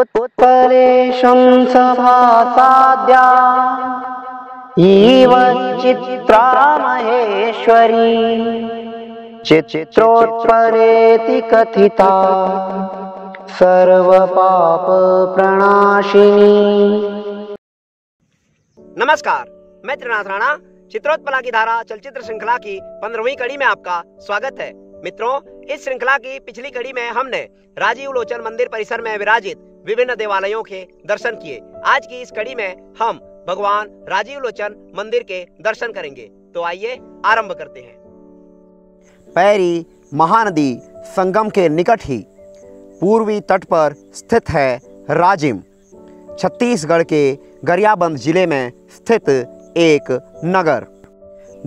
उत्परेशं सभासाद्या इव चित्रा महेश्वरी चित्रोत्परेति कथिता सर्वपाप प्रणाशिनी। नमस्कार, मैं त्रिनाथ राणा। चित्रोत्पला की धारा चलचित्र श्रृंखला की 15वीं कड़ी में आपका स्वागत है। मित्रों, इस श्रृंखला की पिछली कड़ी में हमने राजीव लोचन मंदिर परिसर में विराजित विभिन्न देवालयों के दर्शन किए। आज की इस कड़ी में हम भगवान राजीव लोचन मंदिर के दर्शन करेंगे। तो आइए आरंभ करते हैं। पैरी महानदी संगम के निकट ही पूर्वी तट पर स्थित है राजिम, छत्तीसगढ़ के गरियाबंद जिले में स्थित एक नगर।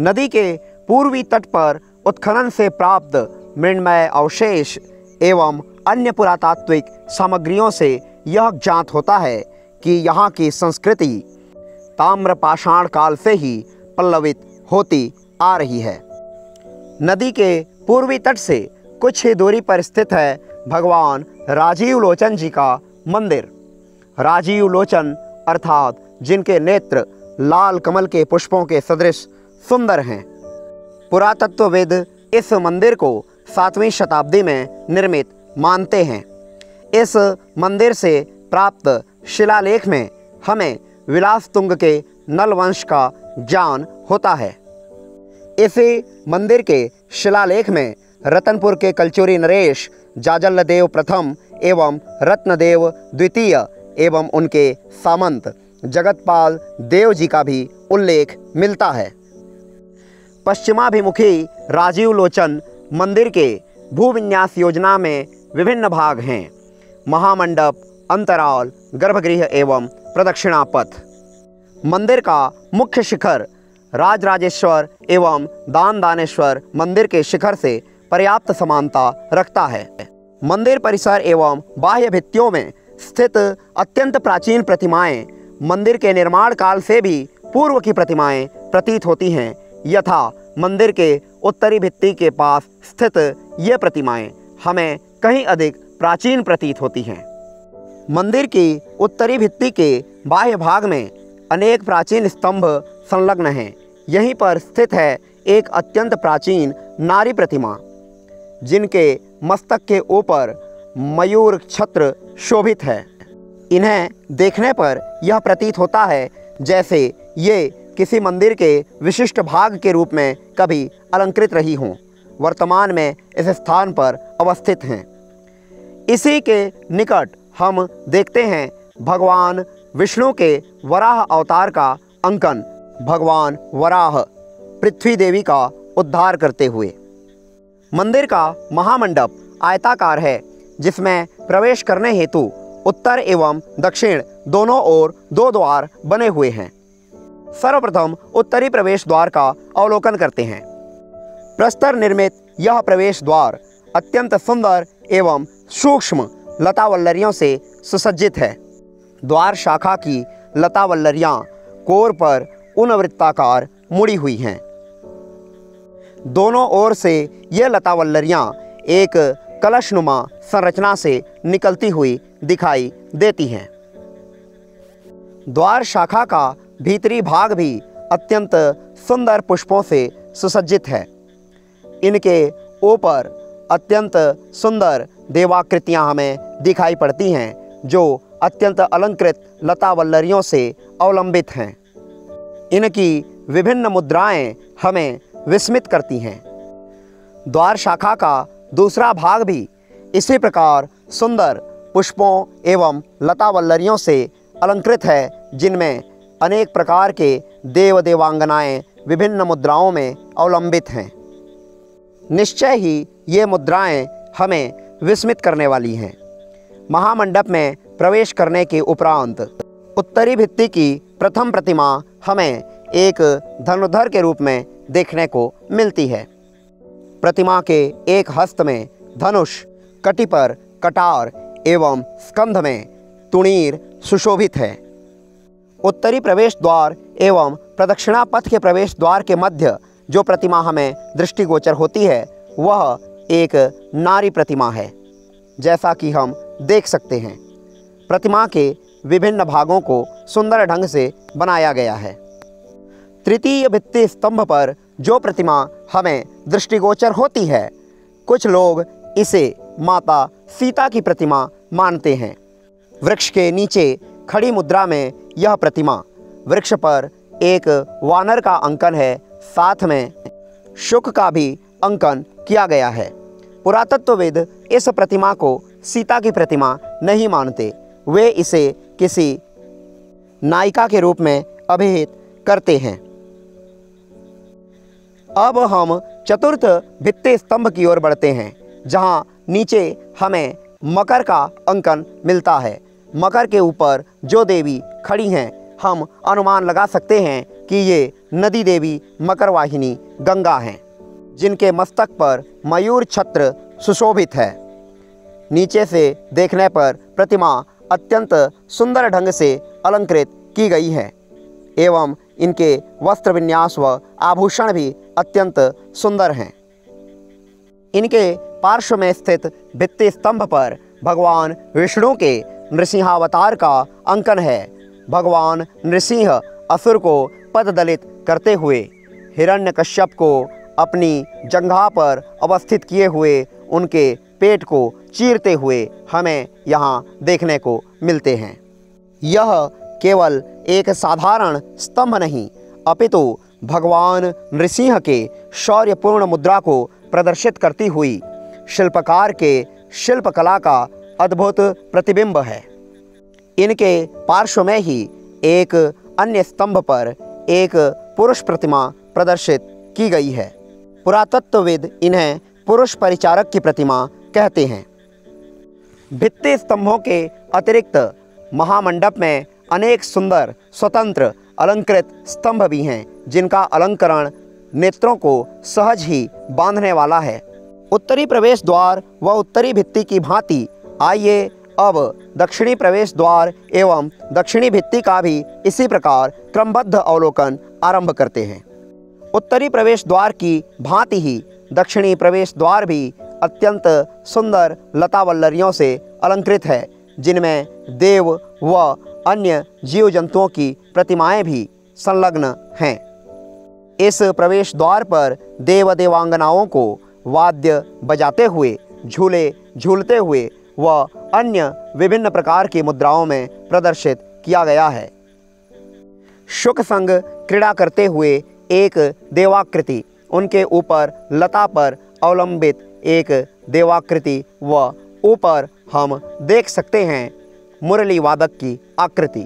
नदी के पूर्वी तट पर उत्खनन से प्राप्त मृण्मय अवशेष एवं अन्य पुरातात्विक सामग्रियों से यह ज्ञात होता है कि यहाँ की संस्कृति ताम्रपाषाण काल से ही पल्लवित होती आ रही है। नदी के पूर्वी तट से कुछ ही दूरी पर स्थित है भगवान राजीव लोचन जी का मंदिर। राजीव लोचन अर्थात जिनके नेत्र लाल कमल के पुष्पों के सदृश सुंदर हैं। पुरातत्वविद इस मंदिर को 7वीं शताब्दी में निर्मित मानते हैं। इस मंदिर से प्राप्त शिलालेख में हमें विलासतुंग के नल वंश का ज्ञान होता है। इसी मंदिर के शिलालेख में रतनपुर के कलचुरी नरेश जाजलदेव प्रथम एवं रत्नदेव द्वितीय एवं उनके सामंत जगतपाल देव जी का भी उल्लेख मिलता है। पश्चिमाभिमुखी राजीव लोचन मंदिर के भूविन्यास योजना में विभिन्न भाग हैं: महामंडप, अंतराल, गर्भगृह एवं प्रदक्षिणा पथ। मंदिर का मुख्य शिखर राजराजेश्वर एवं दानेश्वर मंदिर के शिखर से पर्याप्त समानता रखता है। मंदिर परिसर एवं बाह्य भित्तियों में स्थित अत्यंत प्राचीन प्रतिमाएं मंदिर के निर्माण काल से भी पूर्व की प्रतिमाएं प्रतीत होती हैं। यथा मंदिर के उत्तरी भित्ति के पास स्थित ये प्रतिमाएं हमें कहीं अधिक प्राचीन प्रतीत होती हैं। मंदिर की उत्तरी भित्ति के बाह्य भाग में अनेक प्राचीन स्तंभ संलग्न हैं। यहीं पर स्थित है एक अत्यंत प्राचीन नारी प्रतिमा, जिनके मस्तक के ऊपर मयूर छत्र शोभित है। इन्हें देखने पर यह प्रतीत होता है जैसे ये किसी मंदिर के विशिष्ट भाग के रूप में कभी अलंकृत रही हों। वर्तमान में इस स्थान पर अवस्थित हैं। इसी के निकट हम देखते हैं भगवान विष्णु के वराह अवतार का अंकन। भगवान वराह पृथ्वी देवी का उद्धार करते हुए। मंदिर का महामंडप आयताकार है, जिसमें प्रवेश करने हेतु उत्तर एवं दक्षिण दोनों ओर 2 द्वार बने हुए हैं। सर्वप्रथम उत्तरी प्रवेश द्वार का अवलोकन करते हैं। प्रस्तर निर्मित यह प्रवेश द्वार अत्यंत सुंदर एवं सूक्ष्म लतावल्लरियों से सुसज्जित है। द्वार शाखा की लतावल्लरियां कोर पर उनवृत्ताकार मुड़ी हुई हैं। दोनों ओर से ये लतावल्लरियां एक कलशनुमा संरचना से निकलती हुई दिखाई देती हैं। द्वार शाखा का भीतरी भाग भी अत्यंत सुंदर पुष्पों से सुसज्जित है। इनके ऊपर अत्यंत सुंदर देवाकृतियां हमें दिखाई पड़ती हैं, जो अत्यंत अलंकृत लतावल्लरियों से अवलंबित हैं। इनकी विभिन्न मुद्राएं हमें विस्मित करती हैं। द्वार शाखा का दूसरा भाग भी इसी प्रकार सुंदर पुष्पों एवं लतावल्लरियों से अलंकृत है, जिनमें अनेक प्रकार के देव देवांगनाएं विभिन्न मुद्राओं में अवलंबित हैं। निश्चय ही ये मुद्राएं हमें विस्मित करने वाली हैं। महामंडप में प्रवेश करने के उपरांत उत्तरी भित्ति की प्रथम प्रतिमा हमें एक धनुर्धर के रूप में देखने को मिलती है। प्रतिमा के एक हस्त में धनुष, कटी पर कटार एवं स्कंध में तुणीर सुशोभित है। उत्तरी प्रवेश द्वार एवं प्रदक्षिणा पथ के प्रवेश द्वार के मध्य जो प्रतिमा हमें दृष्टिगोचर होती है, वह एक नारी प्रतिमा है, जैसा कि हम देख सकते हैं। प्रतिमा के विभिन्न भागों को सुंदर ढंग से बनाया गया है। तृतीय भित्ति स्तंभ पर जो प्रतिमा हमें दृष्टिगोचर होती है, कुछ लोग इसे माता सीता की प्रतिमा मानते हैं। वृक्ष के नीचे खड़ी मुद्रा में यह प्रतिमा, वृक्ष पर एक वानर का अंकन है, साथ में शुक का भी अंकन किया गया है। पुरातत्वविद इस प्रतिमा को सीता की प्रतिमा नहीं मानते, वे इसे किसी नायिका के रूप में अभिहित करते हैं। अब हम चतुर्थ भित्ति स्तंभ की ओर बढ़ते हैं, जहां नीचे हमें मकर का अंकन मिलता है। मकर के ऊपर जो देवी खड़ी हैं, हम अनुमान लगा सकते हैं कि ये नदी देवी मकरवाहिनी गंगा हैं, जिनके मस्तक पर मयूर छत्र सुशोभित है। नीचे से देखने पर प्रतिमा अत्यंत सुंदर ढंग से अलंकृत की गई है एवं इनके वस्त्र विन्यास व आभूषण भी अत्यंत सुंदर हैं। इनके पार्श्व में स्थित भित्ति स्तंभ पर भगवान विष्णु के नृसिंहावतार का अंकन है। भगवान नृसिंह असुर को पददलित करते हुए हिरण्यकश्यप को अपनी जंघा पर अवस्थित किए हुए उनके पेट को चीरते हुए हमें यहाँ देखने को मिलते हैं। यह केवल एक साधारण स्तंभ नहीं, अपितु भगवान नृसिंह के शौर्यपूर्ण मुद्रा को प्रदर्शित करती हुई शिल्पकार के शिल्पकला का अद्भुत प्रतिबिंब है। इनके पार्श्व में ही एक अन्य स्तंभ पर एक पुरुष प्रतिमा प्रदर्शित की गई है। पुरातत्वविद इन्हें पुरुष परिचारक की प्रतिमा कहते हैं। भित्ति स्तंभों के अतिरिक्त महामंडप में अनेक सुंदर स्वतंत्र अलंकृत स्तंभ भी हैं, जिनका अलंकरण नेत्रों को सहज ही बांधने वाला है। उत्तरी प्रवेश द्वार व उत्तरी भित्ति की भांति आइए अब दक्षिणी प्रवेश द्वार एवं दक्षिणी भित्ति का भी इसी प्रकार क्रमबद्ध अवलोकन आरंभ करते हैं। उत्तरी प्रवेश द्वार की भांति ही दक्षिणी प्रवेश द्वार भी अत्यंत सुंदर लता वल्लरियों से अलंकृत है, जिनमें देव व अन्य जीव जंतुओं की प्रतिमाएं भी संलग्न हैं। इस प्रवेश द्वार पर देव देवांगनाओं को वाद्य बजाते हुए, झूले झूलते हुए व अन्य विभिन्न प्रकार की मुद्राओं में प्रदर्शित किया गया है। शुक संग क्रीड़ा करते हुए एक देवाकृति, उनके ऊपर लता पर अवलंबित एक देवाकृति व ऊपर हम देख सकते हैं मुरली वादक की आकृति।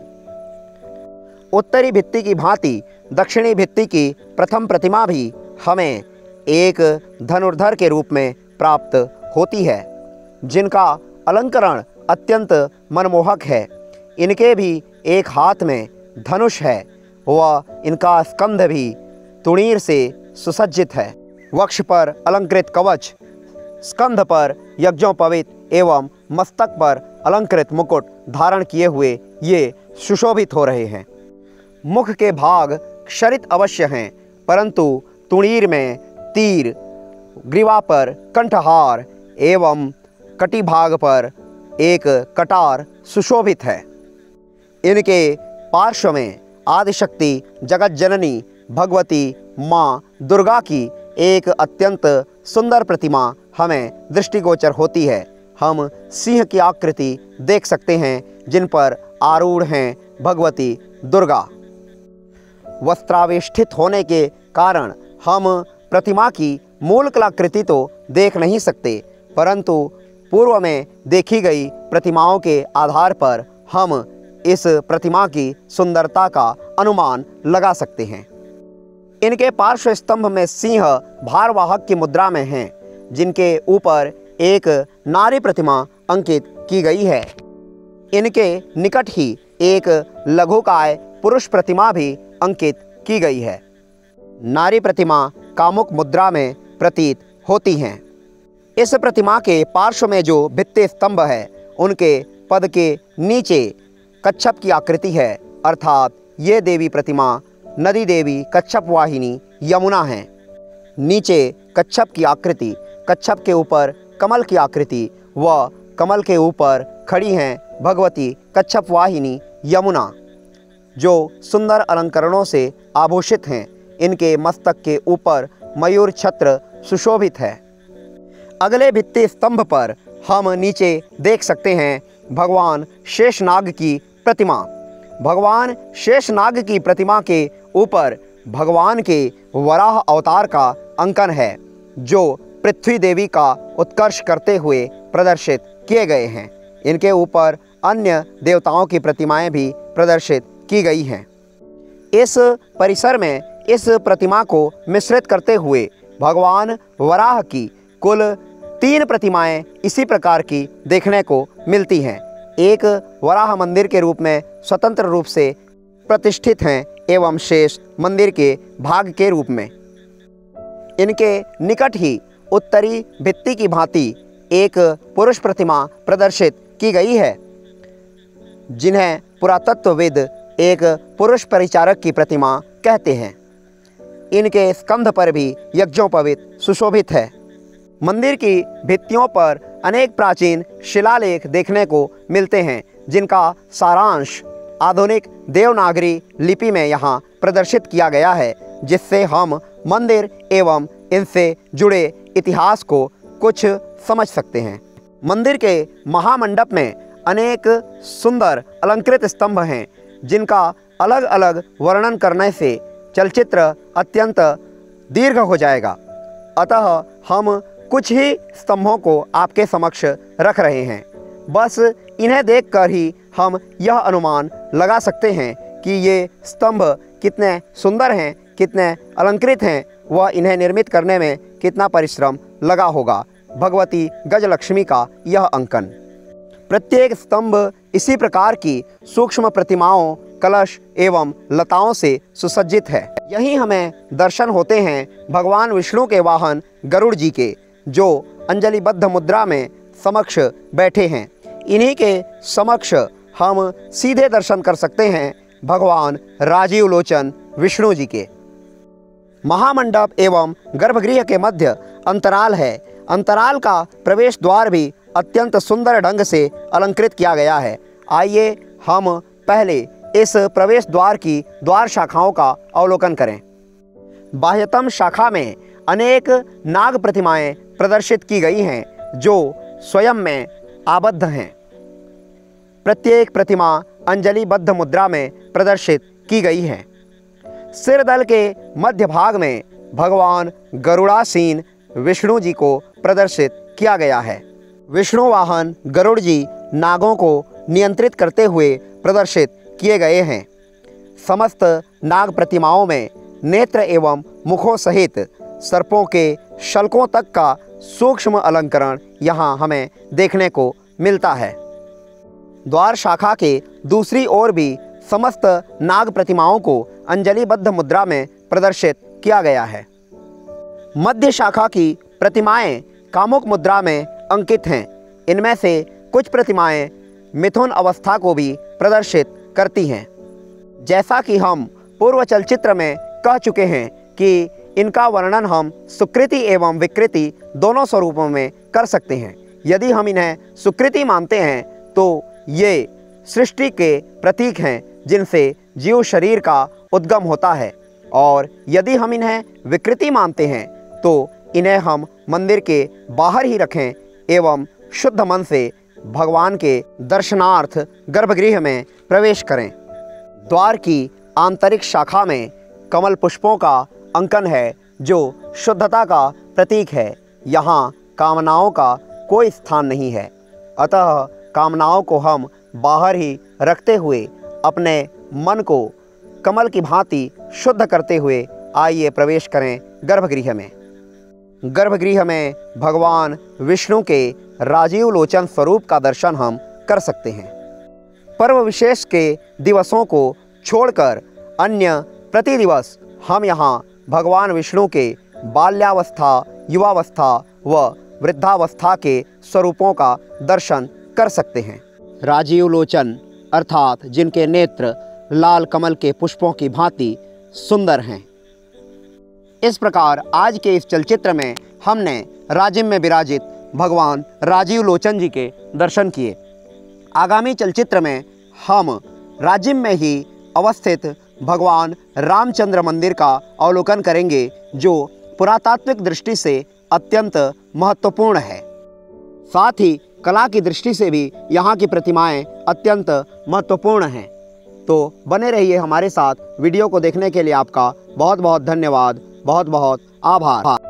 उत्तरी भित्ति की भांति दक्षिणी भित्ति की प्रथम प्रतिमा भी हमें एक धनुर्धर के रूप में प्राप्त होती है, जिनका अलंकरण अत्यंत मनमोहक है। इनके भी एक हाथ में धनुष है व इनका स्कंध भी तुणीर से सुसज्जित है। वक्ष पर अलंकृत कवच, स्कंध पर यज्ञोपवीत एवं मस्तक पर अलंकृत मुकुट धारण किए हुए ये सुशोभित हो रहे हैं। मुख के भाग क्षरित अवश्य हैं, परंतु तुणीर में तीर, ग्रीवा पर कंठहार एवं कटिभाग पर एक कटार सुशोभित है। इनके पार्श्व में आदिशक्ति जगत जननी भगवती माँ दुर्गा की एक अत्यंत सुंदर प्रतिमा हमें दृष्टिगोचर होती है। हम सिंह की आकृति देख सकते हैं, जिन पर आरूढ़ हैं भगवती दुर्गा। वस्त्रावेष्टित होने के कारण हम प्रतिमा की मूल कलाकृति तो देख नहीं सकते, परंतु पूर्व में देखी गई प्रतिमाओं के आधार पर हम इस प्रतिमा की सुंदरता का अनुमान लगा सकते हैं। इनके पार्श्व स्तंभ में सिंह भारवाहक की मुद्रा में हैं, जिनके ऊपर एक नारी प्रतिमा अंकित की गई है। इनके निकट ही एक लघुकाय पुरुष प्रतिमा भी अंकित की गई है। नारी प्रतिमा कामुक मुद्रा में प्रतीत होती हैं। इस प्रतिमा के पार्श्व में जो भित्ति स्तंभ है, उनके पद के नीचे कच्छप की आकृति है, अर्थात ये देवी प्रतिमा नदी देवी कच्छप वाहिनी यमुना है। नीचे कच्छप की आकृति, कच्छप के ऊपर कमल की आकृति व कमल के ऊपर खड़ी हैं भगवती कच्छप वाहिनी यमुना, जो सुंदर अलंकरणों से आभूषित हैं। इनके मस्तक के ऊपर मयूर छत्र सुशोभित है। अगले भित्ति स्तंभ पर हम नीचे देख सकते हैं भगवान शेषनाग की प्रतिमा। भगवान शेषनाग की प्रतिमा के ऊपर भगवान के वराह अवतार का अंकन है, जो पृथ्वी देवी का उत्कर्ष करते हुए प्रदर्शित किए गए हैं। इनके ऊपर अन्य देवताओं की प्रतिमाएं भी प्रदर्शित की गई हैं। इस परिसर में इस प्रतिमा को मिश्रित करते हुए भगवान वराह की कुल 3 प्रतिमाएं इसी प्रकार की देखने को मिलती हैं। एक वराह मंदिर के रूप में स्वतंत्र रूप से प्रतिष्ठित हैं एवं शेष मंदिर के भाग के रूप में। इनके निकट ही उत्तरी भित्ति की भांति एक पुरुष प्रतिमा प्रदर्शित की गई है, जिन्हें पुरातत्वविद एक पुरुष परिचारक की प्रतिमा कहते हैं। इनके स्कंध पर भी यज्ञोपवीत सुशोभित है। मंदिर की भित्तियों पर अनेक प्राचीन शिलालेख देखने को मिलते हैं, जिनका सारांश आधुनिक देवनागरी लिपि में यहाँ प्रदर्शित किया गया है, जिससे हम मंदिर एवं इनसे जुड़े इतिहास को कुछ समझ सकते हैं। मंदिर के महामंडप में अनेक सुंदर अलंकृत स्तंभ हैं, जिनका अलग अलग वर्णन करने से चलचित्र अत्यंत दीर्घ हो जाएगा। अतः हम कुछ ही स्तंभों को आपके समक्ष रख रहे हैं। बस इन्हें देखकर ही हम यह अनुमान लगा सकते हैं कि ये स्तंभ कितने सुंदर हैं, कितने अलंकृत हैं, वह इन्हें निर्मित करने में कितना परिश्रम लगा होगा। भगवती गजलक्ष्मी का यह अंकन। प्रत्येक स्तंभ इसी प्रकार की सूक्ष्म प्रतिमाओं, कलश एवं लताओं से सुसज्जित है। यहीं हमें दर्शन होते हैं भगवान विष्णु के वाहन गरुड़ जी के, जो अंजलिबद्ध मुद्रा में समक्ष बैठे हैं। इन्हीं के समक्ष हम सीधे दर्शन कर सकते हैं भगवान राजीव लोचन विष्णु जी के। महामंडप एवं गर्भगृह के मध्य अंतराल है। अंतराल का प्रवेश द्वार भी अत्यंत सुंदर ढंग से अलंकृत किया गया है। आइए हम पहले इस प्रवेश द्वार की द्वार शाखाओं का अवलोकन करें। बाह्यतम शाखा में अनेक नाग प्रतिमाएं प्रदर्शित की गई हैं, जो स्वयं में आबद्ध हैं। प्रत्येक प्रतिमा अंजलिबद्ध मुद्रा में प्रदर्शित की गई है। सिरदल के मध्य भाग में भगवान गरुड़ासीन विष्णु जी को प्रदर्शित किया गया है। विष्णु वाहन गरुड़ जी नागों को नियंत्रित करते हुए प्रदर्शित किए गए हैं। समस्त नाग प्रतिमाओं में नेत्र एवं मुखों सहित सर्पों के शल्कों तक का सूक्ष्म अलंकरण यहाँ हमें देखने को मिलता है। द्वार शाखा के दूसरी ओर भी समस्त नाग प्रतिमाओं को अंजलिबद्ध मुद्रा में प्रदर्शित किया गया है। मध्य शाखा की प्रतिमाएं कामुक मुद्रा में अंकित हैं। इनमें से कुछ प्रतिमाएं मिथुन अवस्था को भी प्रदर्शित करती हैं। जैसा कि हम पूर्व चलचित्र में कह चुके हैं कि इनका वर्णन हम सुकृति एवं विकृति दोनों स्वरूपों में कर सकते हैं। यदि हम इन्हें सुकृति मानते हैं तो ये सृष्टि के प्रतीक हैं, जिनसे जीव शरीर का उद्गम होता है, और यदि हम इन्हें विकृति मानते हैं तो इन्हें हम मंदिर के बाहर ही रखें एवं शुद्ध मन से भगवान के दर्शनार्थ गर्भगृह में प्रवेश करें। द्वार की आंतरिक शाखा में कमल पुष्पों का अंकन है, जो शुद्धता का प्रतीक है। यहाँ कामनाओं का कोई स्थान नहीं है, अतः कामनाओं को हम बाहर ही रखते हुए अपने मन को कमल की भांति शुद्ध करते हुए आइए प्रवेश करें गर्भगृह में। गर्भगृह में भगवान विष्णु के राजीव लोचन स्वरूप का दर्शन हम कर सकते हैं। पर्व विशेष के दिवसों को छोड़कर अन्य प्रति दिवस हम यहाँ भगवान विष्णु के बाल्यावस्था, युवावस्था व वृद्धावस्था के स्वरूपों का दर्शन कर सकते हैं। राजीव लोचन अर्थात जिनके नेत्र लाल कमल के पुष्पों की भांति सुंदर हैं। इस प्रकार आज के इस चलचित्र में हमने राजिम में विराजित भगवान राजीव लोचन जी के दर्शन किए। आगामी चलचित्र में हम राजिम में ही अवस्थित भगवान रामचंद्र मंदिर का अवलोकन करेंगे, जो पुरातात्विक दृष्टि से अत्यंत महत्वपूर्ण है। साथ ही कला की दृष्टि से भी यहाँ की प्रतिमाएं अत्यंत महत्वपूर्ण हैं। तो बने रहिए हमारे साथ। वीडियो को देखने के लिए आपका बहुत बहुत धन्यवाद, बहुत बहुत आभार।